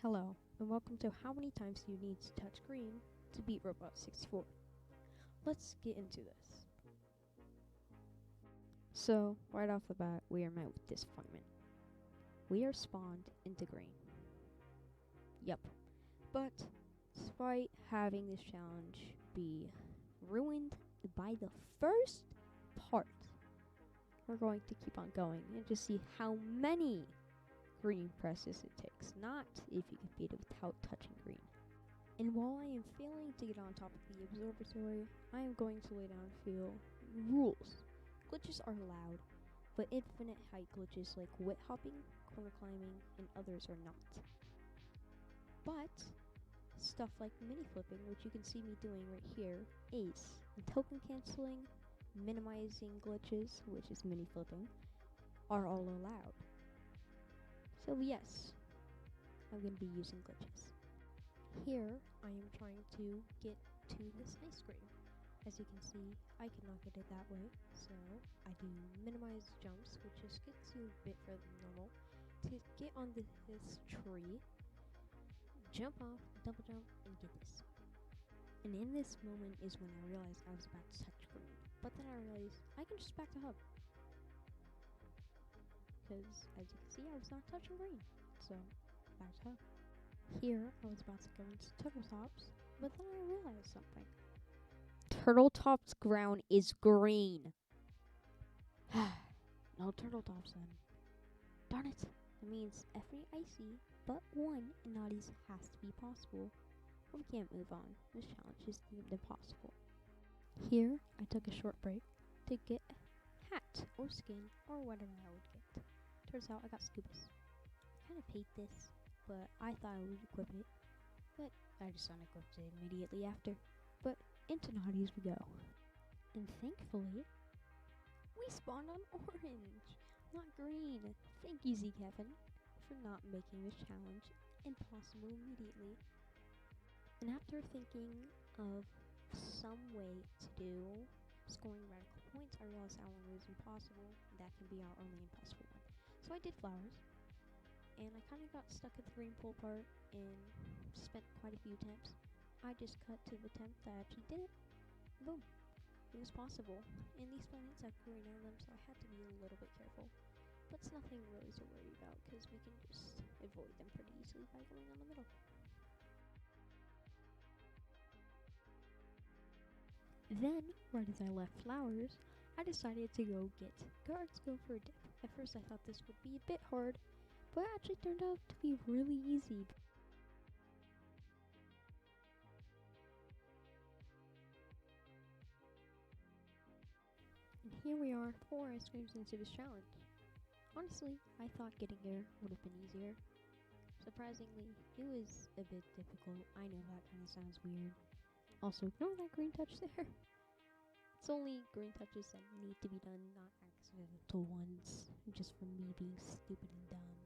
Hello, and welcome to How Many Times Do You Need to Touch Green to Beat Robot 64. Let's get into this. So, right off the bat, we are met with disappointment. We are spawned into green. Yep. But, despite having this challenge be ruined by the first part, we're going to keep on going and just see how many green presses it takes, not if you can beat it without touching green. And while I am failing to get on top of the observatory, I am going to lay down a few rules. Glitches are allowed, but infinite height glitches like wit hopping, corner climbing, and others are not. But stuff like mini flipping, which you can see me doing right here, is, and token canceling, minimizing glitches, which is mini flipping, are all allowed. So yes, I'm going to be using glitches. Here, I am trying to get to this ice cream. As you can see, I cannot get it that way, so I do minimize jumps, which just gets you a bit further than normal, to get on this tree, jump off, double jump, and get this. And in this moment is when I realized I was about to touch green, but then I realized I can just back to hub. Because, as you can see, I was not touching green, so back to hub. Here, I was about to go into Turtle Tops, but then I realized something. Turtle Tops ground is green. No Turtle Tops then. Darn it. That means every icy but one Naughties has to be possible, or we can't move on. This challenge is deemed impossible. Here, I took a short break to get a hat or skin or whatever I would get. Turns out I got Scubas. I kind of hate this, but I thought I would equip it, but I just unequipped it immediately after. But into Naughties we go. And thankfully, we spawned on orange, not green. Thank you, Z Kevin, for not making this challenge impossible immediately. And after thinking of some way to do scoring radical points, I realized that one was impossible. That can be our only impossible one. So I did flowers. And I kind of got stuck at the green pole part and spent quite a few attempts. I just cut to the attempt that I actually did it. Boom. It was possible. And these planets have green on them, so I had to be a little bit careful. But it's nothing really to worry about, because we can just avoid them pretty easily by going on the middle. Then, right as I left flowers, I decided to go get guards go for a dip. At first I thought this would be a bit hard, but it actually turned out to be really easy. And here we are, 4 ice creams into this challenge. Honestly, I thought getting there would have been easier. Surprisingly, it was a bit difficult. I know that kind of sounds weird. Also, ignore that green touch there. It's only green touches that need to be done, not accidental ones, just from me being stupid and dumb.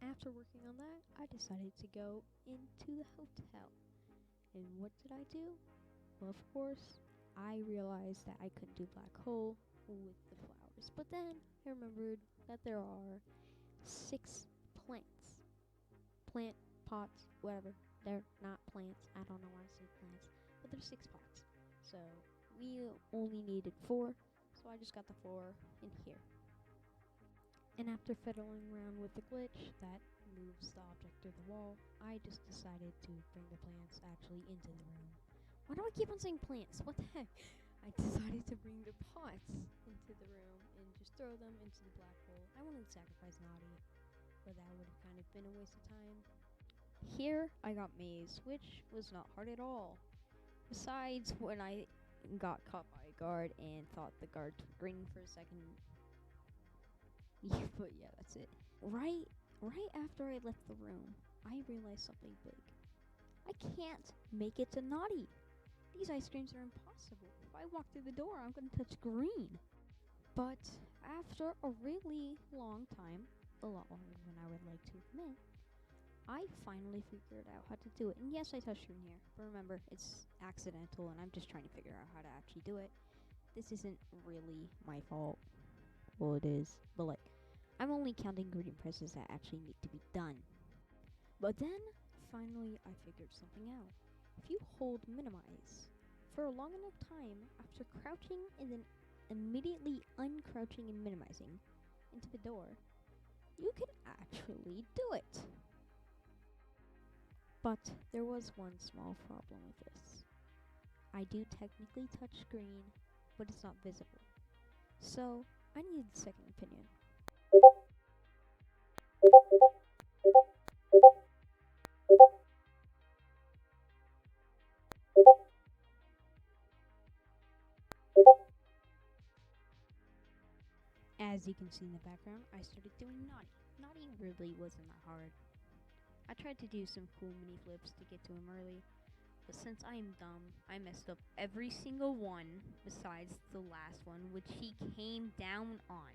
After working on that, I decided to go into the hotel. And what did I do? Well, of course, I realized that I couldn't do black hole with the flowers. But then I remembered that there are 6 plants. Plant pots, whatever. They're not plants. I don't know why I say plants. But there's 6 pots. So we only needed 4. So I just got the 4 in here. And after fiddling around with the glitch that moves the object through the wall, I just decided to bring the plants actually into the room. Why do I keep on saying plants? What the heck? I decided to bring the pots into the room and just throw them into the black hole. I wanted to sacrifice Naughty, but that would have kind of been a waste of time. Here, I got Maze, which was not hard at all. Besides, when I got caught by a guard and thought the guard turned green for a second. But yeah, that's it. Right after I left the room, I realized something big. I can't make it to Naughty. These ice creams are impossible. If I walk through the door, I'm going to touch green. But after a really long time, a lot longer than I would like to admit, I finally figured out how to do it. And yes, I touched green here. But remember, it's accidental and I'm just trying to figure out how to actually do it. This isn't really my fault. Well, it is. But like, I'm only counting green presses that actually need to be done. But then, finally, I figured something out. If you hold minimize for a long enough time after crouching and then immediately uncrouching and minimizing into the door, you can actually do it. But there was one small problem with this. I do technically touch green, but it's not visible. So, I needed a second opinion. As you can see in the background, I started doing Naughty. Naughty really wasn't that hard. I tried to do some cool mini flips to get to him early, but since I am dumb, I messed up every single one besides the last one, which he came down on.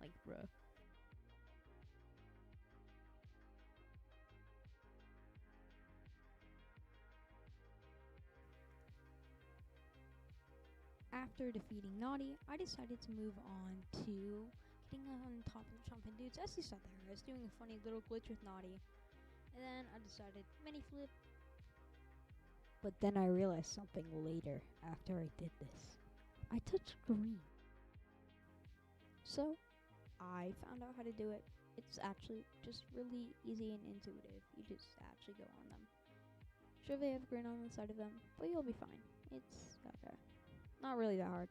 Like, bruh. After defeating Naughty, I decided to move on to getting on top of the jumping dudes. As you saw there, I was doing a funny little glitch with Naughty. And then I decided mini flip. But then I realized something later after I did this. I touched green. So I found out how to do it. It's actually just really easy and intuitive. You just actually go on them. Sure, they have green on the side of them, but you'll be fine. It's okay. Not really that hard.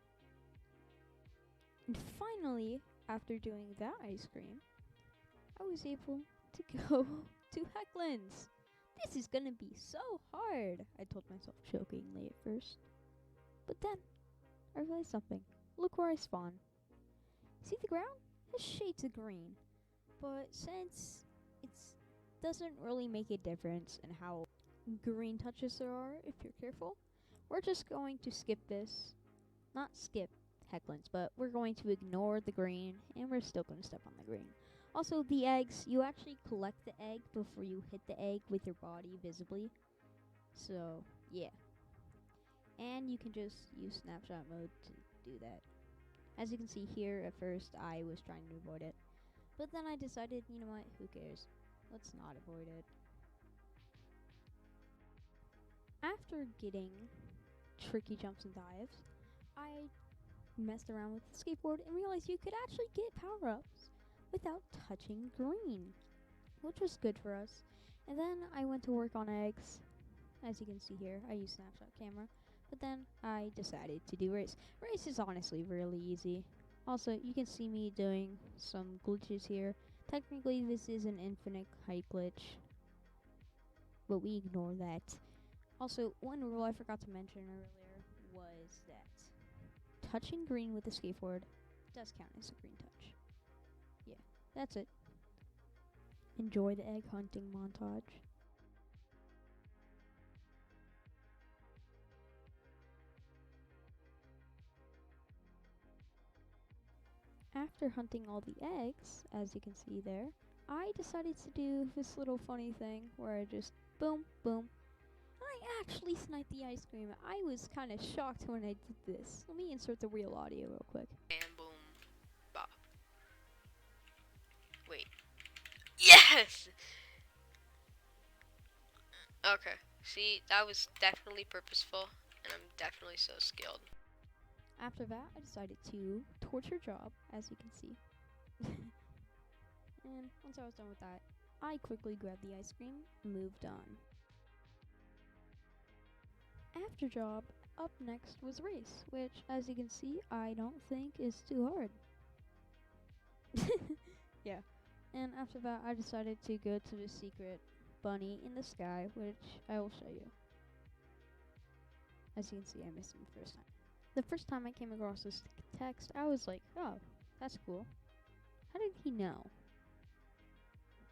And finally, after doing that ice cream, I was able to go to Hecklands. This is gonna be so hard, I told myself jokingly at first. But then, I realized something. Look where I spawn. See the ground? It has shades of green. But since it doesn't really make a difference in how green touches there are if you're careful, we're just going to skip this. Not skip Hecklands, but we're going to ignore the green, and we're still going to step on the green. Also, the eggs, you actually collect the egg before you hit the egg with your body visibly. So, yeah. And you can just use snapshot mode to do that. As you can see here, at first I was trying to avoid it. But then I decided, you know what, who cares? Let's not avoid it. After getting tricky jumps and dives, I messed around with the skateboard and realized you could actually get power-ups without touching green, which was good for us. And then I went to work on eggs. As you can see here, I use snapshot camera. But then I decided to do race. Race is honestly really easy. Also, you can see me doing some glitches here. Technically, this is an infinite height glitch, but we ignore that. Also, one rule I forgot to mention earlier was that touching green with the skateboard does count as a green touch. Yeah, that's it. Enjoy the egg hunting montage. After hunting all the eggs, as you can see there, I decided to do this little funny thing where I just boom, boom. I actually sniped the ice cream. I was kind of shocked when I did this. Let me insert the real audio real quick. And boom, bop. Wait. Yes! Okay. See, that was definitely purposeful, and I'm definitely so skilled. After that, I decided to torture job, as you can see. And once I was done with that, I quickly grabbed the ice cream and moved on. After job, up next was race, which, as you can see, I don't think is too hard. Yeah. And after that, I decided to go to the secret bunny in the sky, which I will show you. As you can see, I missed him the first time. The first time I came across this text, I was like, oh, that's cool. How did he know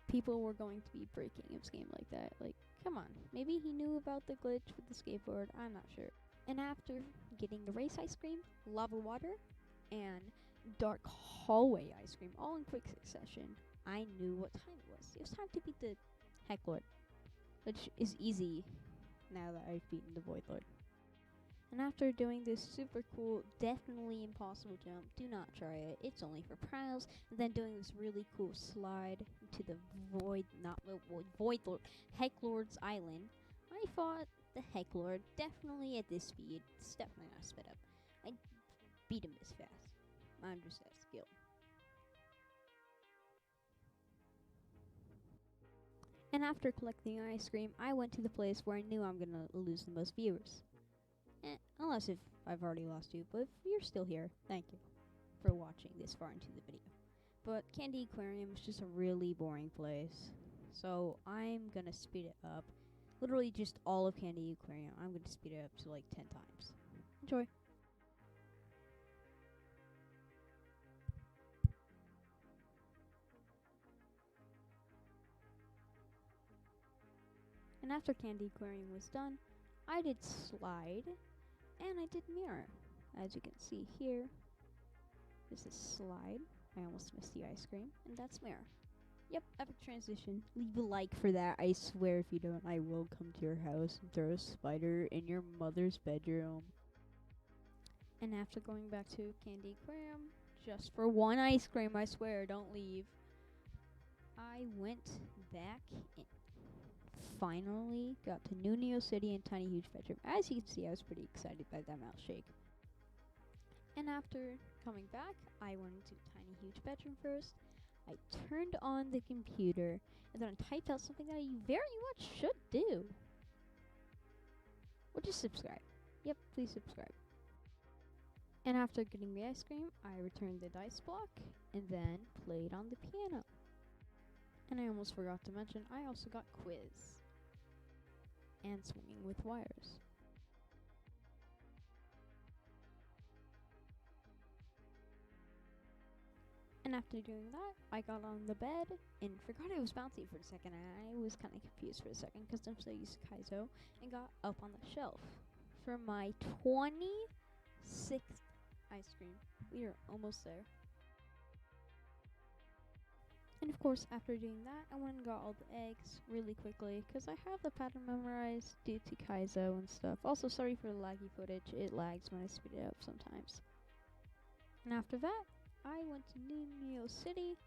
people were going to be breaking his game like that? Like, come on. Maybe he knew about the glitch with the skateboard. I'm not sure. And after getting the race ice cream, lava water, and dark hallway ice cream all in quick succession, I knew what time it was. It was time to beat the Heck Lord, which is easy now that I've beaten the Void Lord. And after doing this super cool, definitely impossible jump, do not try it. It's only for pros. And then doing this really cool slide, to the Void Lord, Heck Lord's island, I fought the Heck Lord definitely at this speed. It's definitely not sped up. I beat him this fast. I'm just that skilled. And after collecting ice cream, I went to the place where I knew I'm gonna lose the most viewers. Unless if I've already lost you, but if you're still here, thank you for watching this far into the video. But Candy Aquarium is just a really boring place, so I'm gonna speed it up. Literally just all of Candy Aquarium. I'm gonna speed it up to like 10 times. Enjoy. And after Candy Aquarium was done, I did Slide, and I did Mirror. As you can see here, this is Slide. I almost missed the ice cream, and that's Mirror. Yep, epic transition. Leave a like for that. I swear if you don't, I will come to your house and throw a spider in your mother's bedroom. And after going back to Candy Aquarium, just for one ice cream, I swear, don't leave, I went back and finally got to New Neo City and Tiny Huge Bedroom. As you can see, I was pretty excited by that mouse shake. And after coming back, I went into Tiny Huge Bedroom first. I turned on the computer, and then I typed out something that you very much should do. Which is subscribe. Yep, please subscribe. And after getting the ice cream, I returned the dice block, and then played on the piano. And I almost forgot to mention, I also got quiz. And swinging with wires. And after doing that, I got on the bed and forgot it was bouncy for a second. I was kind of confused for a second because I'm so used to Kaizo, and got up on the shelf for my 26th ice cream. We are almost there. And of course, after doing that, I went and got all the eggs really quickly because I have the pattern memorized due to Kaizo and stuff. Also, sorry for the laggy footage. It lags when I speed it up sometimes. And after that, I went to New Neo City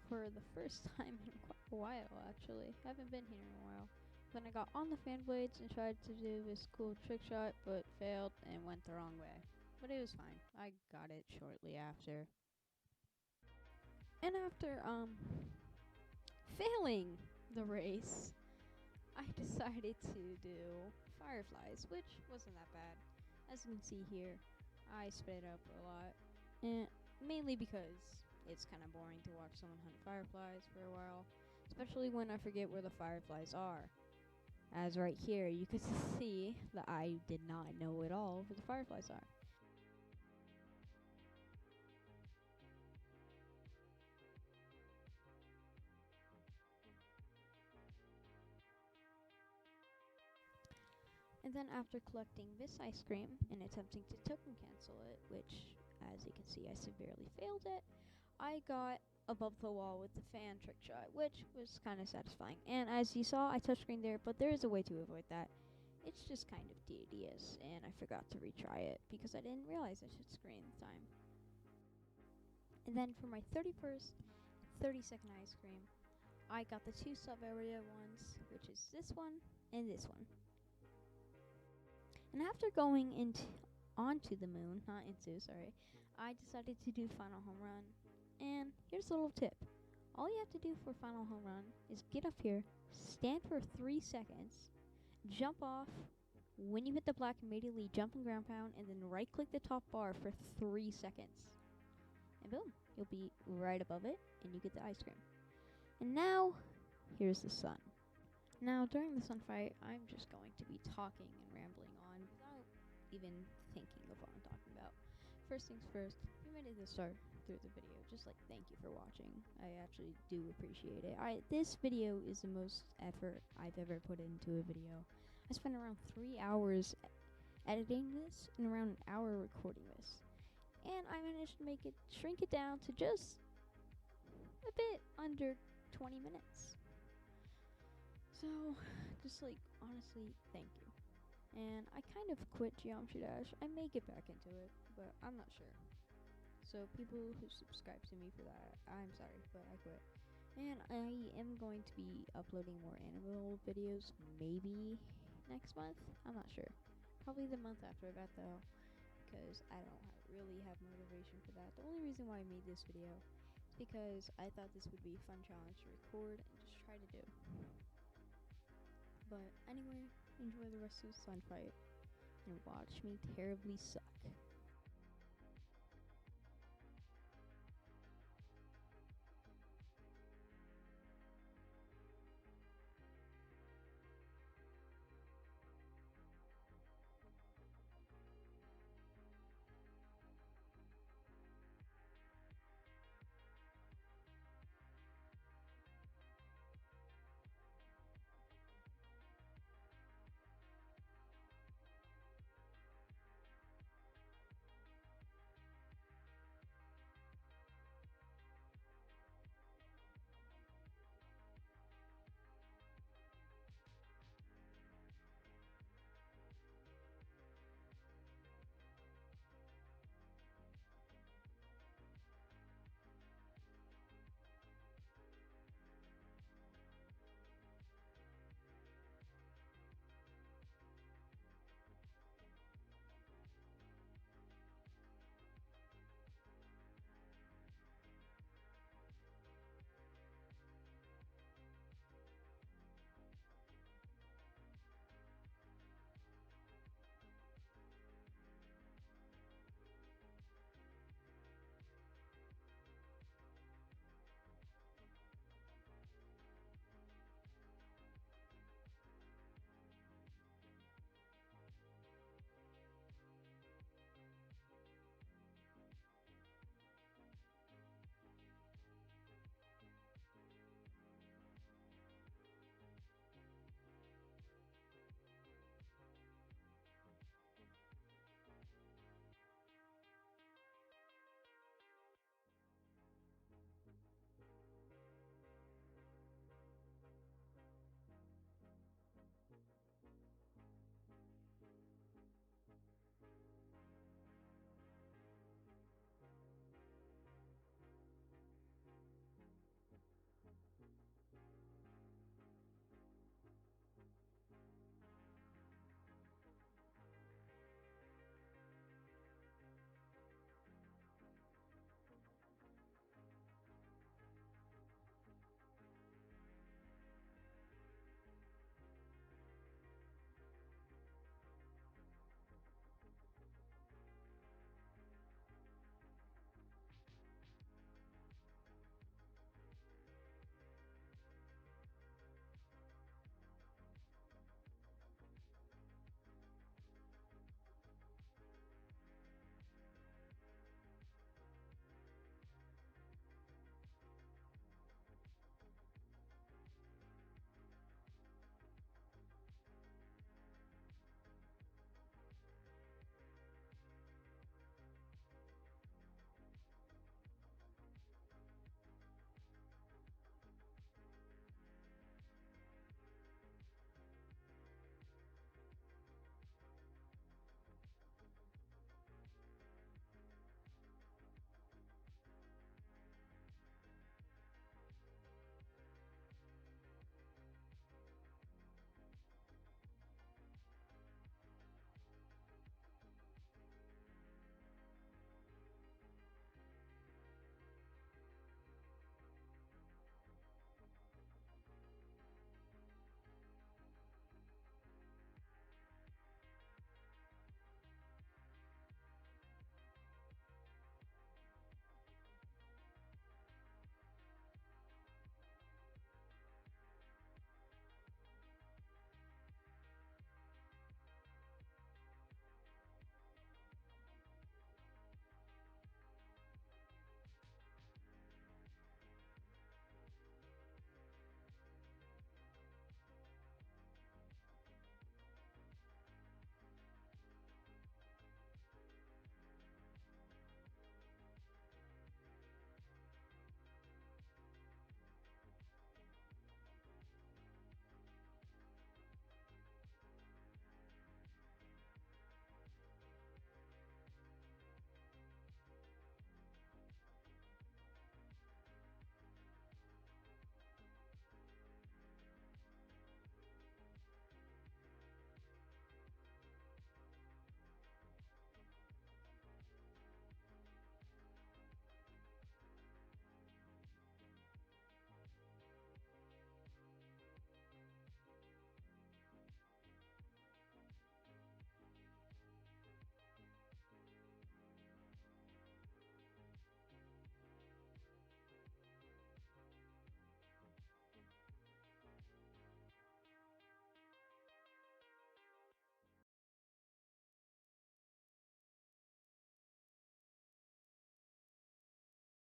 for the first time in quite a while, actually. I haven't been here in a while. Then I got on the fan blades and tried to do this cool trick shot, but failed and went the wrong way. But it was fine. I got it shortly after. And after, failing the race, I decided to do fireflies, which wasn't that bad. As you can see here, I sped up a lot. And mainly because it's kind of boring to watch someone hunt fireflies for a while, especially when I forget where the fireflies are. As right here, you can see that I did not know at all where the fireflies are. And then after collecting this ice cream and attempting to token cancel it, which, as you can see, I severely failed at, I got above the wall with the fan trick shot, which was kind of satisfying. And as you saw, I touchscreen there, but there is a way to avoid that. It's just kind of tedious, and I forgot to retry it because I didn't realize I should screen the time. And then for my 31st 30-second ice cream, I got the two sub-area ones, which is this one and this one. And after going onto the moon, not into, sorry, I decided to do final home run. And here's a little tip. All you have to do for final home run is get up here, stand for 3 seconds, jump off. When you hit the black, immediately jump and ground pound, and then right click the top bar for 3 seconds. And boom, you'll be right above it, and you get the ice cream. And now, here's the sun. Now, during the sun fight, I'm just going to be talking and rambling on without even thinking of what I'm talking about. First things first, if you made it this far through the video, just like thank you for watching. I actually do appreciate it. This video is the most effort I've ever put into a video. I spent around 3 hours editing this and around an hour recording this. And I managed to shrink it down to just a bit under 20 minutes. So, just like, honestly, thank you. And I kind of quit Geometry Dash. I may get back into it, but I'm not sure. So, people who subscribe to me for that, I'm sorry, but I quit. And I am going to be uploading more animal videos maybe next month. I'm not sure. Probably the month after that though, because I don't really have motivation for that. The only reason why I made this video is because I thought this would be a fun challenge to record and just try to do. But anyway, enjoy the rest of the sun fight and watch me terribly suck.